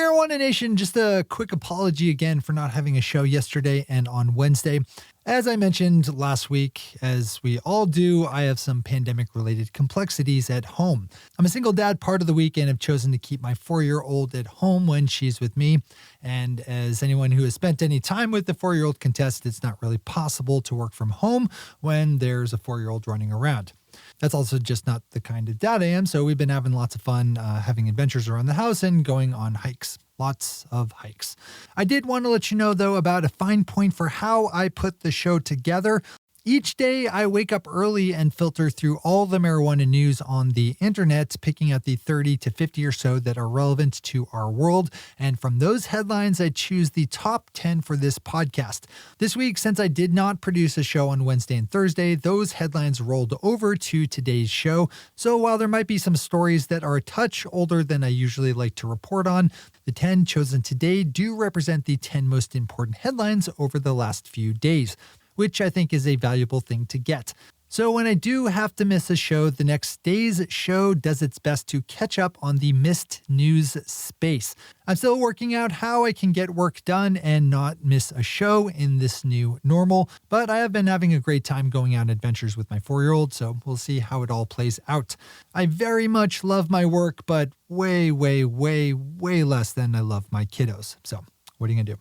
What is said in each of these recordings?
Marijuana Nation, just a quick apology again for not having a show yesterday and on Wednesday. As I mentioned last week, as we all do, I have some pandemic-related complexities at home. I'm a single dad part of the week and have chosen to keep my 4-year-old at home when she's with me. And as anyone who has spent any time with the 4-year-old can attest, it's not really possible to work from home when there's a 4-year-old running around. That's also just not the kind of dad I am, so we've been having lots of fun having adventures around the house and going on hikes. Lots of hikes. I did want to let you know, though, about a fine point for how I put the show together. Each day, I wake up early and filter through all the marijuana news on the internet, picking out the 30 to 50 or so that are relevant to our world. And from those headlines, I choose the top 10 for this podcast. This week, since I did not produce a show on Wednesday and Thursday, those headlines rolled over to today's show. So while there might be some stories that are a touch older than I usually like to report on, the 10 chosen today do represent the 10 most important headlines over the last few days, which I think is a valuable thing to get. So when I do have to miss a show, the next day's show does its best to catch up on the missed news space. I'm still working out how I can get work done and not miss a show in this new normal, but I have been having a great time going on adventures with my 4-year-old, so we'll see how it all plays out. I very much love my work, but way less than I love my kiddos. So what are you gonna do?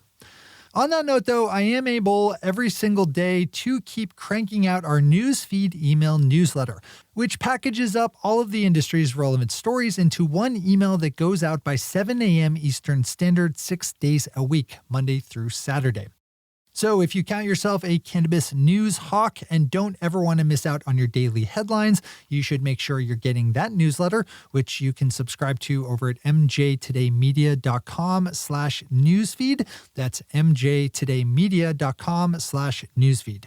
On that note, though, I am able every single day to keep cranking out our newsfeed email newsletter, which packages up all of the industry's relevant stories into one email that goes out by 7 a.m. Eastern Standard 6 days a week, Monday through Saturday. So if you count yourself a cannabis news hawk and don't ever want to miss out on your daily headlines, you should make sure you're getting that newsletter, which you can subscribe to over at mjtodaymedia.com/newsfeed. That's mjtodaymedia.com/newsfeed.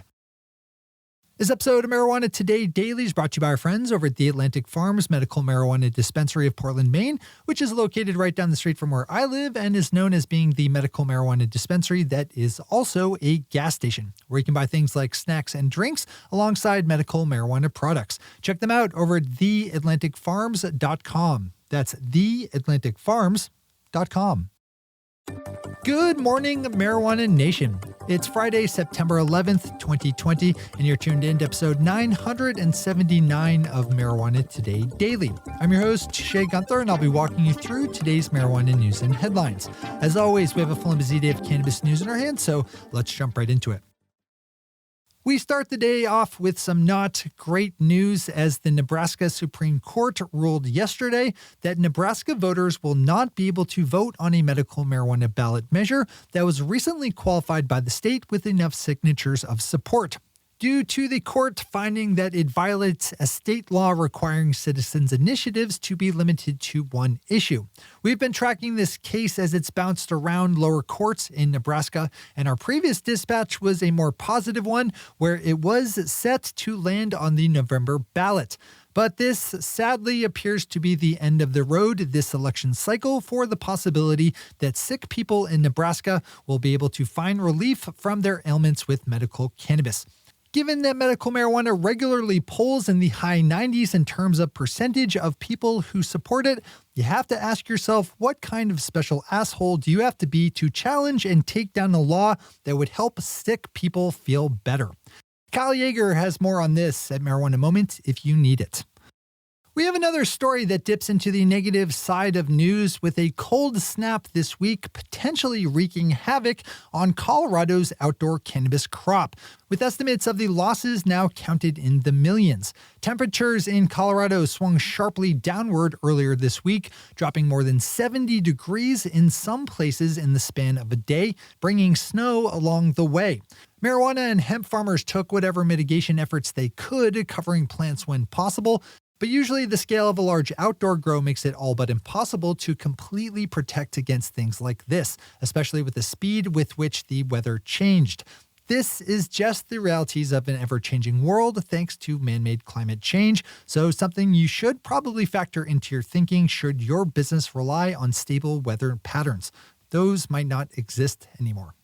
This episode of Marijuana Today Daily is brought to you by our friends over at the Atlantic Farms Medical Marijuana Dispensary of Portland, Maine, which is located right down the street from where I live and is known as being the medical marijuana dispensary that is also a gas station, where you can buy things like snacks and drinks alongside medical marijuana products. Check them out over at theatlanticfarms.com. That's theatlanticfarms.com. Good morning, Marijuana Nation. It's Friday, September 11th, 2020, and you're tuned in to episode 979 of Marijuana Today Daily. I'm your host, Shay Gunther, and I'll be walking you through today's marijuana news and headlines. As always, we have a full and busy day of cannabis news in our hands, so let's jump right into it. We start the day off with some not great news as the Nebraska Supreme Court ruled yesterday that Nebraska voters will not be able to vote on a medical marijuana ballot measure that was recently qualified by the state with enough signatures of support, due to the court finding that it violates a state law requiring citizens' initiatives to be limited to one issue. We've been tracking this case as it's bounced around lower courts in Nebraska, and our previous dispatch was a more positive one where it was set to land on the November ballot. But this sadly appears to be the end of the road this election cycle for the possibility that sick people in Nebraska will be able to find relief from their ailments with medical cannabis. Given that medical marijuana regularly polls in the high 90s in terms of percentage of people who support it, you have to ask yourself, what kind of special asshole do you have to be to challenge and take down a law that would help sick people feel better? Kyle Yeager has more on this at Marijuana Moment if you need it. We have another story that dips into the negative side of news with a cold snap this week potentially wreaking havoc on Colorado's outdoor cannabis crop, with estimates of the losses now counted in the millions. Temperatures in Colorado swung sharply downward earlier this week, dropping more than 70 degrees in some places in the span of a day, bringing snow along the way. Marijuana and hemp farmers took whatever mitigation efforts they could, covering plants when possible, but usually the scale of a large outdoor grow makes it all but impossible to completely protect against things like this, especially with the speed with which the weather changed. This is just the realities of an ever-changing world thanks to man-made climate change, so something you should probably factor into your thinking should your business rely on stable weather patterns. Those might not exist anymore.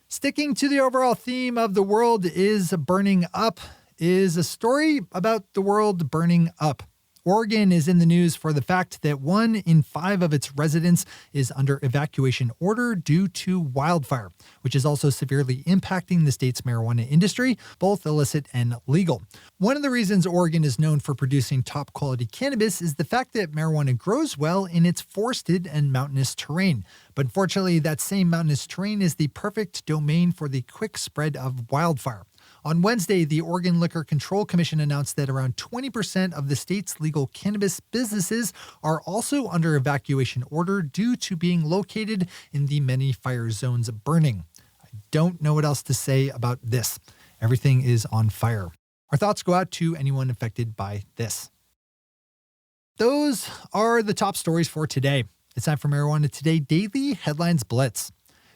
Sticking to the overall theme of the world is burning up is a story about the world burning up, Oregon is in the news for the fact that 1 in 5 of its residents is under evacuation order due to wildfire, which is also severely impacting the state's marijuana industry, both illicit and legal. One of the reasons Oregon is known for producing top quality cannabis is the fact that marijuana grows well in its forested and mountainous terrain. But unfortunately, that same mountainous terrain is the perfect domain for the quick spread of wildfire. On Wednesday, the Oregon Liquor Control Commission announced that around 20% of the state's legal cannabis businesses are also under evacuation order due to being located in the many fire zones burning. I don't know what else to say about this. Everything is on fire. Our thoughts go out to anyone affected by this. Those are the top stories for today. It's time for Marijuana Today Daily Headlines Blitz.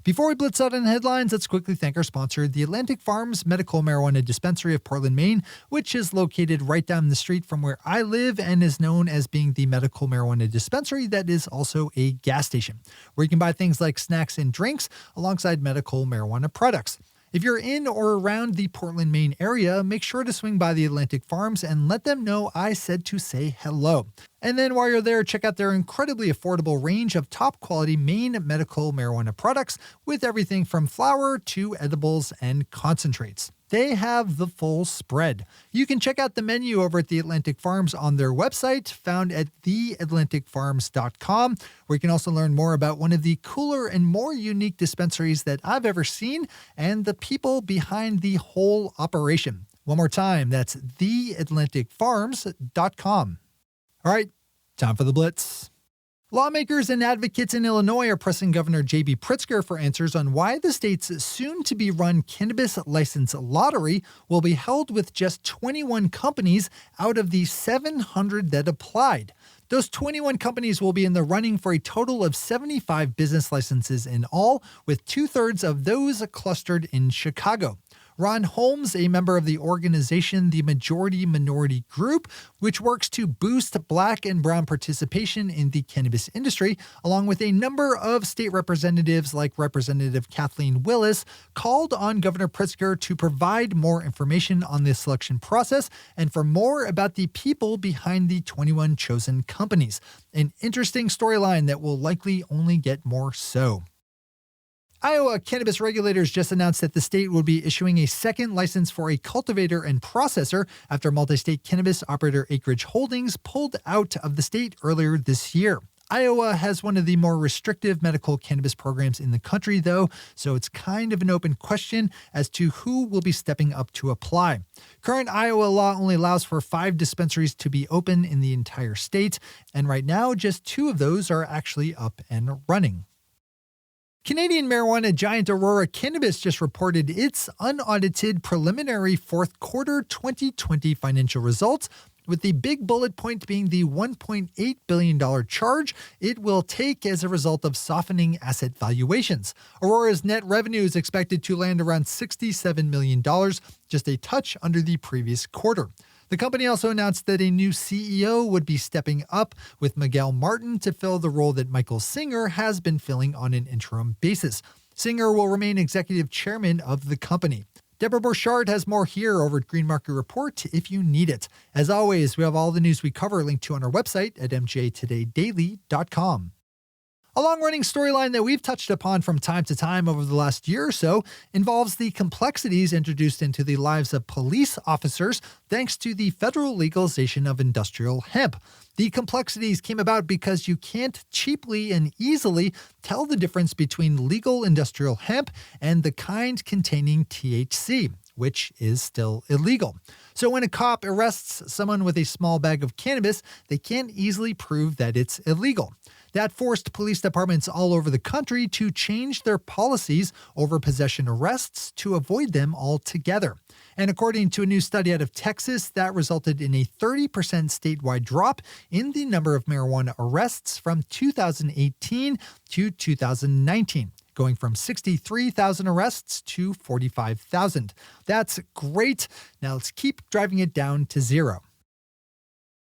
Before we blitz out on headlines, let's quickly thank our sponsor, the Atlantic Farms Medical Marijuana Dispensary of Portland, Maine, which is located right down the street from where I live and is known as being the medical marijuana dispensary that is also a gas station, where you can buy things like snacks and drinks alongside medical marijuana products. If you're in or around the Portland, Maine area, make sure to swing by the Atlantic Farms and let them know I said to say hello. And then while you're there, check out their incredibly affordable range of top quality Maine medical marijuana products with everything from flower to edibles and concentrates. They have the full spread. You can check out the menu over at the Atlantic Farms on their website, found at theatlanticfarms.com, where you can also learn more about one of the cooler and more unique dispensaries that I've ever seen and the people behind the whole operation. One more time, that's theatlanticfarms.com. All right, time for the Blitz. Lawmakers and advocates in Illinois are pressing Governor J.B. Pritzker for answers on why the state's soon-to-be-run cannabis license lottery will be held with just 21 companies out of the 700 that applied. Those 21 companies will be in the running for a total of 75 business licenses in all, with 2/3 of those clustered in Chicago. Ron Holmes, a member of the organization The Majority Minority Group, which works to boost Black and Brown participation in the cannabis industry, along with a number of state representatives like Representative Kathleen Willis, called on Governor Pritzker to provide more information on the selection process and for more about the people behind the 21 chosen companies. An interesting storyline that will likely only get more so. Iowa cannabis regulators just announced that the state will be issuing a second license for a cultivator and processor after multi-state cannabis operator Acreage Holdings pulled out of the state earlier this year. Iowa has one of the more restrictive medical cannabis programs in the country, though, so it's kind of an open question as to who will be stepping up to apply. Current Iowa law only allows for 5 dispensaries to be open in the entire state, and right now just 2 of those are actually up and running. Canadian marijuana giant Aurora Cannabis just reported its unaudited preliminary fourth quarter 2020 financial results, with the big bullet point being the $1.8 billion charge it will take as a result of softening asset valuations. Aurora's net revenue is expected to land around $67 million, just a touch under the previous quarter. The company also announced that a new CEO would be stepping up, with Miguel Martin to fill the role that Michael Singer has been filling on an interim basis. Singer will remain executive chairman of the company. Deborah Borchardt has more here over at Green Market Report if you need it. As always, we have all the news we cover linked to on our website at mjtodaydaily.com. A long-running storyline that we've touched upon from time to time over the last year or so involves the complexities introduced into the lives of police officers thanks to the federal legalization of industrial hemp. The complexities came about because you can't cheaply and easily tell the difference between legal industrial hemp and the kind containing THC, which is still illegal. So when a cop arrests someone with a small bag of cannabis, they can't easily prove that it's illegal. That forced police departments all over the country to change their policies over possession arrests to avoid them altogether. And according to a new study out of Texas, that resulted in a 30% statewide drop in the number of marijuana arrests from 2018 to 2019. Going from 63,000 arrests to 45,000. That's great. Now let's keep driving it down to 0.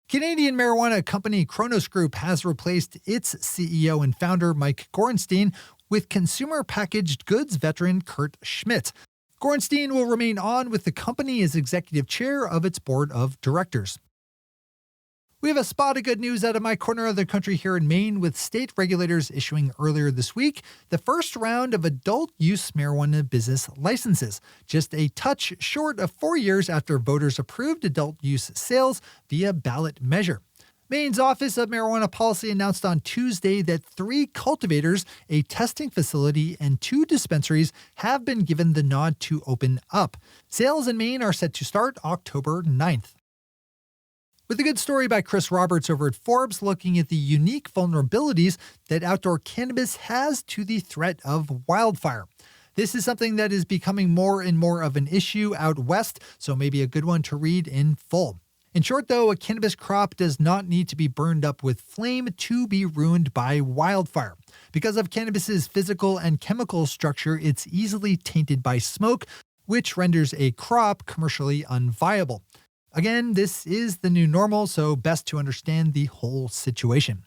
Canadian marijuana company Cronos Group has replaced its CEO and founder Mike Gorenstein with consumer packaged goods veteran Kurt Schmidt. Gorenstein will remain on with the company as executive chair of its board of directors. We have a spot of good news out of my corner of the country here in Maine, with state regulators issuing earlier this week the first round of adult use marijuana business licenses, just a touch short of 4 years after voters approved adult use sales via ballot measure. Maine's Office of Marijuana Policy announced on Tuesday that 3 cultivators, a testing facility, and 2 dispensaries have been given the nod to open up. Sales in Maine are set to start October 9th. With a good story by Chris Roberts over at Forbes looking at the unique vulnerabilities that outdoor cannabis has to the threat of wildfire. This is something that is becoming more and more of an issue out west, so maybe a good one to read in full. In short, though, a cannabis crop does not need to be burned up with flame to be ruined by wildfire. Because of cannabis's physical and chemical structure, it's easily tainted by smoke, which renders a crop commercially unviable. Again, this is the new normal, so best to understand the whole situation.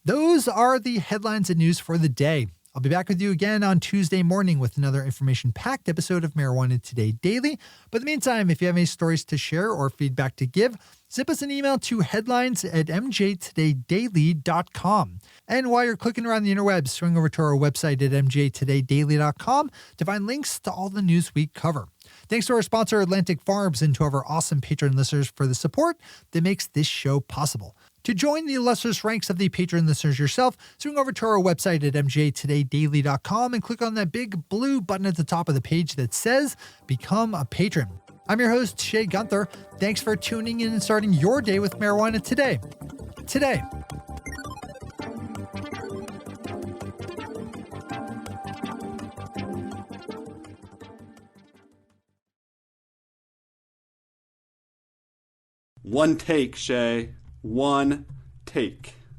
Those are the headlines and news for the day. I'll be back with you again on Tuesday morning with another information-packed episode of Marijuana Today Daily. But in the meantime, if you have any stories to share or feedback to give, zip us an email to headlines@mjtodaydaily.com. And while you're clicking around the interwebs, swing over to our website at mjtodaydaily.com to find links to all the news we cover. Thanks to our sponsor, Atlantic Farms, and to our awesome patron listeners for the support that makes this show possible. To join the illustrious ranks of the patron listeners yourself, swing over to our website at mjtodaydaily.com and click on that big blue button at the top of the page that says Become a Patron. I'm your host, Shay Gunther. Thanks for tuning in and starting your day with marijuana today. Today. One take, Shay. One take.